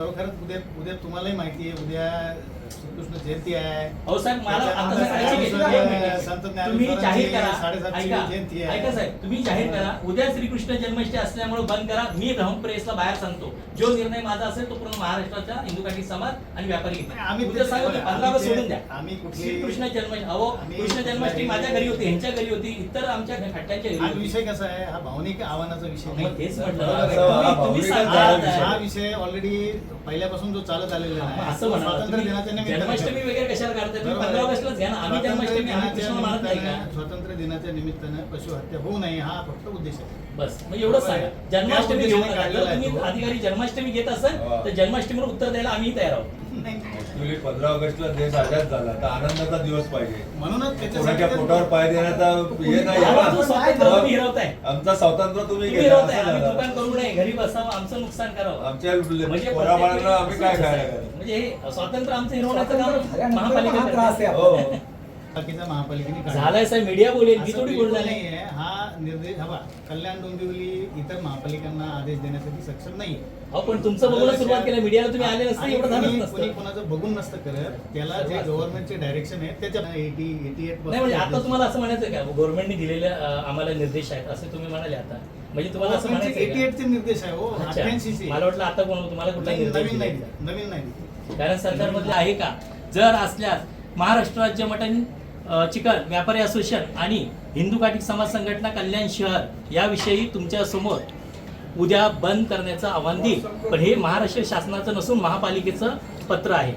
खरंच उद्या तुम्हालाही माहिती आहे, उद्या श्रीकृष्ण जयंती आहे. हो साहेब, मला आता संत तुम्ही जाहीर करा. 750 जयंती आहे. ऐका साहेब, तुम्ही जाहीर करा उद्या श्रीकृष्ण जन्माष्टमी असल्यामुळे बंद करा. मी राहून प्रेसला बाहेर सांगतो, जो निर्णय माझा असेल तो पूर्ण महाराष्ट्राच्या हिंदू काठी समाज आणि व्यापारी घेतील. आम्ही उद्या सांगतो 15 ऑगस्ट सोडून द्या. आम्ही श्रीकृष्ण जन्माष्टमी, अहो कृष्ण जन्माष्टमी माझ्या घरी होती, ह्यांच्या घरी होती, इतर आमच्या खट्ट्यांच्या घरी हा होती. विषय कसा आहे, हा भावनिक आव्हानाचा विषय मग तेच म्हटलं. नाही. तुम्ही सांगा. हा विषय ऑलरेडी पहिल्यापासून जो चालत आलेला आहे. असं म्हणा, स्वातंत्र्य दिनाच्या जन्माष्टमी वगैरे कशाला काढताय तुम्ही? 15 ऑगस्टलाच घ्या ना. आम्ही जन्माष्टमी आम्ही कृष्ण मानत नाही का? स्वातंत्र्य दिनाच्या निमित्तानं पशु हत्या होऊ नये हा फक्त उद्देश आहे. बस मग एवढंच सांगा. जन्माष्टमी घेऊन नका. जर काढलेला आहे तुम्ही तो. अधिकारी जन्माष्टमी घेत असेल तर जन्माष्टमीवर उत्तर द्यायला आम्ही तयार आहोत. ऍक्च्युली 15 ऑगस्टला देश आझाद झाला तर आनंदाचा दिवस पाहिजे. म्हणूनच कोणाच्या पोटावर पाय देण्याचा हे नाही. आम्हाला स्वातंत्र्य तुम्ही हिरवताय. आमचा स्वातंत्र्य तुम्ही तुम्ही घेता हिरवताय. असं आम्ही झालं. दुकान करू नये, घरी बसावं, आमचं नुकसान करावं. आमच्या म्हणजे पोराबाळांना आम्ही काय खायला घालायचं? म्हणजे हे स्वातंत्र्य आमचं हिरवण्याचं काम महापालिका हो. बाकीचा महापालिकेने काढला. झालाय साहेब, मीडिया बोलेल, मी असं थोडी बिलकुल बोलणार नाही नाही. आहे. हा निर्देश हवा कल्याण डोंबिवली इतर महापालिकांना आदेश देण्यासाठी सक्षम नाही. अहो पण तुमचं बघून सुरुवात केली, मीडियाला तुम्ही आले नसते एवढं झालंच कोणी नसतं. कोणाचं बघून नसतं करत. त्याला जे गव्हर्नमेंटचे डायरेक्शन आहे त्याच्या 88 नाही म्हणजे आता तुम्हाला असं म्हणायचं का गव्हर्नमेंटने दिलेले आम्हाला निर्देश आहेत असे तुम्ही म्हणाले आता? म्हणजे तुम्हाला असं म्हणायचं 88 चे निर्देश आहे. हो अच्छा. 88 चे. मला वाटलं आता कोण तुम्हाला कुठला निर्देश नवीन नाही दिलाय? नवीन नाही. कारण सरकारमध्ये आहे का? जर असल्यास महाराष्ट्र राज्य मटण चिकन व्यापारी असोसिएशन आणि हिंदू काठी समाज संघटना कल्याण शहर याविषयी तुमच्या समोर उद्या बंद करण्याचं आव्हान देईल. पण हे महाराष्ट्र शासनाचं नसून महापालिकेचं पत्र आहे.